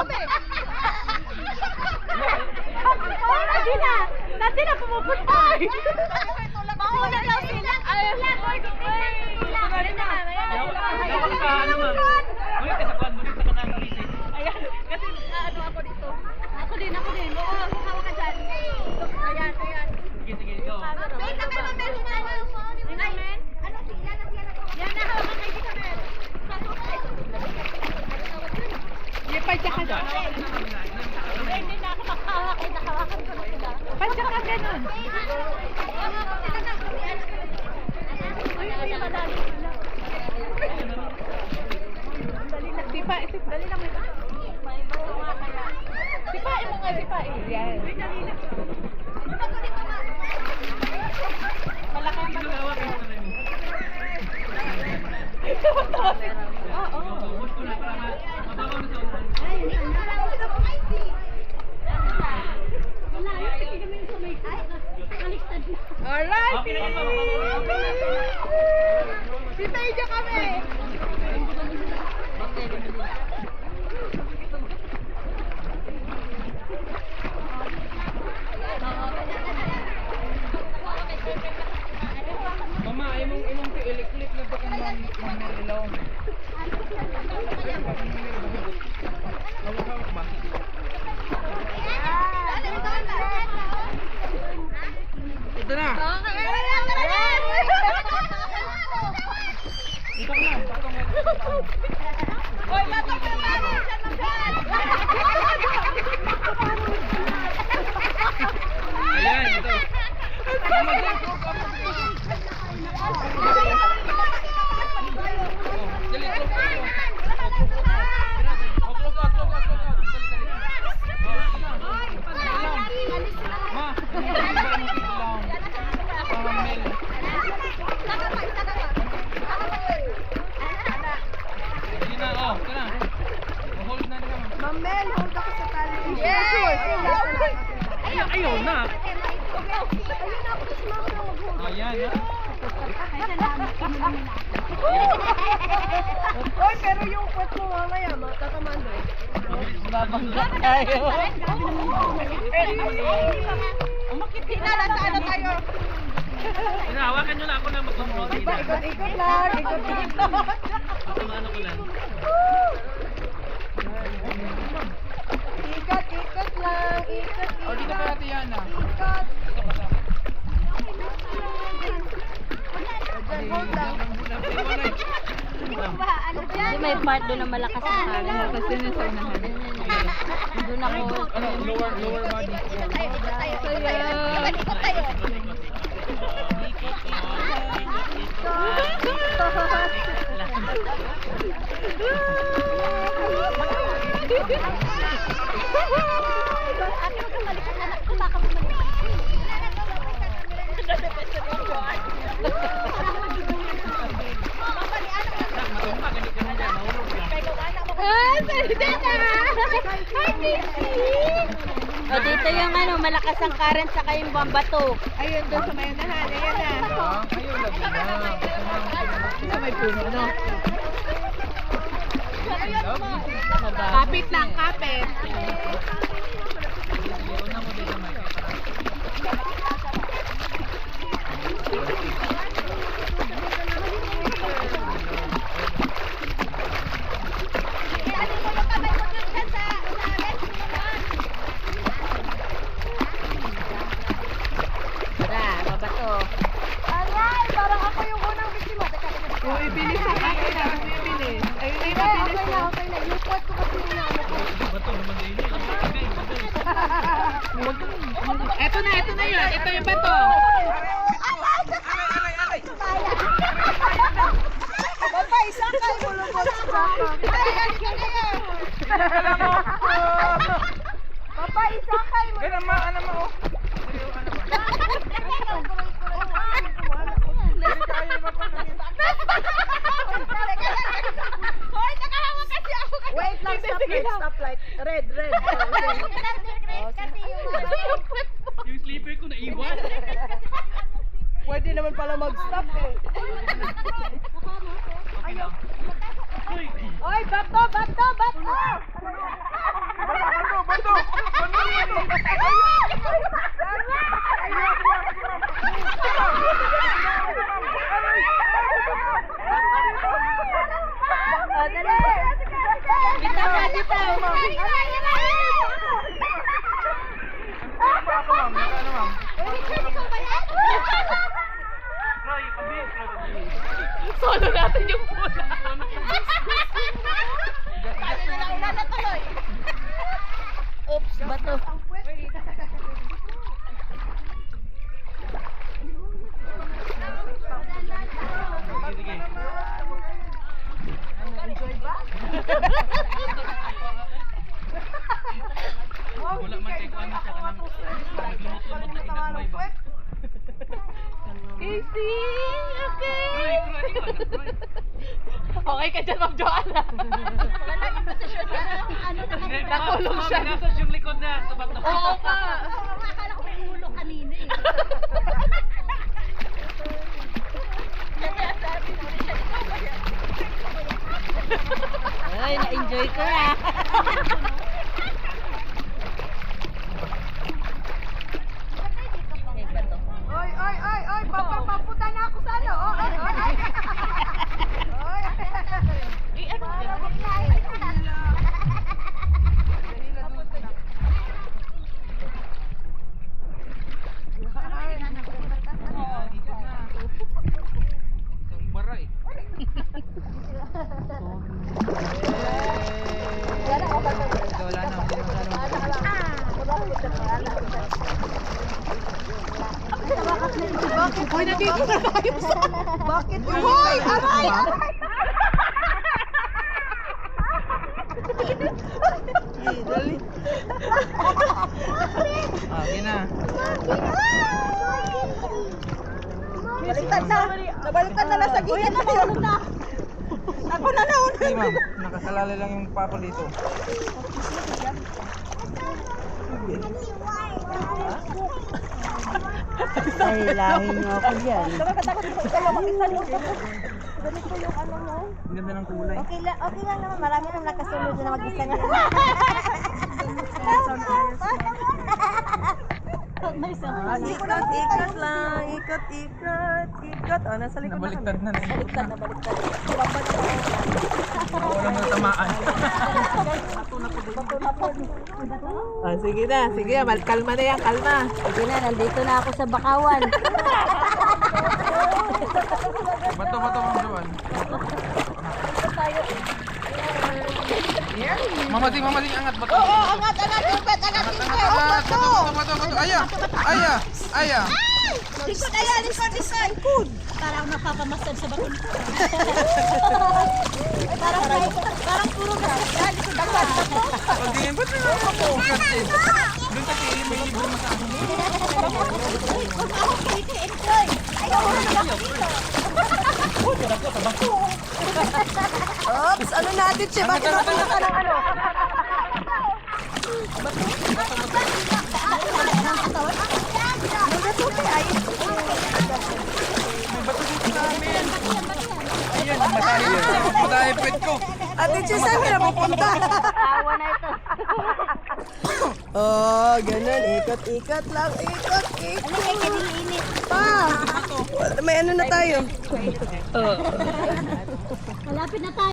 kami. Kasi na. Dati na pumupunta. Mauna daw sila. Ayun lang. Ayan. Kasi ano ako dito. Ako din. Oo, hawa ka dyan. Ayan. Sige, go. Wait, kami na meron na. Ano sila? Yan na, hawa ka kayo dito, men. Padya ka doon. Hindi na ako makahawak. Nakahawakan ko na sila. Padya ka ganun. Uy, madali. Dali lang may sipain mo nga, sipain. Yan. Malaki ang Alright! Sitayo kami! Mama, imong iliklik na baka manilaw. Hawak ba? Ito na. Ito na. Hoy, matok na mami! Ayan, ito. Mamel, hold ako sa tali. Ayaw na. Ayan. Hoy, pero yung kwet mo mamaya, matatamando. Babangga tayo. Hinala sa ano tayo? Hinahawakan nyo na ako na mag-control. Ikot-ikot lang, ikot-ikot. Pasamaan ako lang. Ikot-ikot lang, ikot-ikot. O, dito pa natin yan na. Ikot. Hold lang. May part doon na malakas ang kami. Malakas din yung sa unahan. Doon ako. Lower body. Ikot tayo. Ate, huwag kang balikan. Anak ko, baka bumalik. O dito yung ano, malakas ang current sa kayong bambato. Ayun, doon sa may unahan. Ayan na. Ayaw lagi na. Sa may puno, no? Mababa. Kapit lang, kapit. Tara, babato. Aray, parang ako yung unang biktima. Uy, bilis sa akin. Bilis. Ayun na yung mabilis ko. Okay na. Yung quad ko kasi inaano ko. Bato naman din. Ito na yun. Ito yung bato. Baba, isang kayo mulubot sa baka. Papa, isang kayo mulubot. Ano mo? Wait lang, stoplight. Red. Yung sleeper ko naiwan. Pwede naman pala mag-stop eh. Okay lang. Uy! Oy, bato! Bitaw na, bitaw. Solo natin yung bola. Oops, bato. Wala man kay kuan sa kanang naglumot-lumot na inagmay ba. Casey, okay. Okay ka dyan, Ma'am Joanna. Wala yung posisyon na nakulong siya. Nasas yung likod na sa bato. Oo ka. Akala ko may ulo kanina eh. Ay, na-enjoy ko na. Oy, papunta na ako sa ano. Isang bara eh. Wala na. Hoy, nandito na tayo sa... Bakit? Hoy, aray! Dali. Okay na. Baliktad na. Nabaliktad na lang sa gilid na yun. Ako na nauna. Hey ma'am, nakasalali lang yung papa dito. Ay, lahin niyo ako dyan. Nakakatakot ko kayo makisalong ko. Ganito yung ano mo. Ang ganda ng kulay. Okay lang naman. Marami nang nakasunod na mag-isa nila. Ikot lang. Ikot. Oh, nasa likod Nabaliktad na na. Baliktad. Wala mo tamaan. Sige na. Kalma na yan, kalma. Sige na, nandito na ako sa Bakawan. Bato Ma'am Joan. Mamating angat bato. Oo, angat. Ikot. Bato. Aya. Likod na yan, likod. Parang napapamasad sa bakon ko. Parang puro masad. Pagdingin ba't na ako? Doon kasi may libro mo sa akin. Oops, ano natin siya? Bakit napunta ka ng ano? May bato dito sa amin. Ayun, matay pet ko. Ate Che, saan ka na pupunta? Awa na ito. Oh, ganun. Ikot lang. Ikot. Ano kay kadiliinit? Pa! May ano na tayo? Malapit na tayo.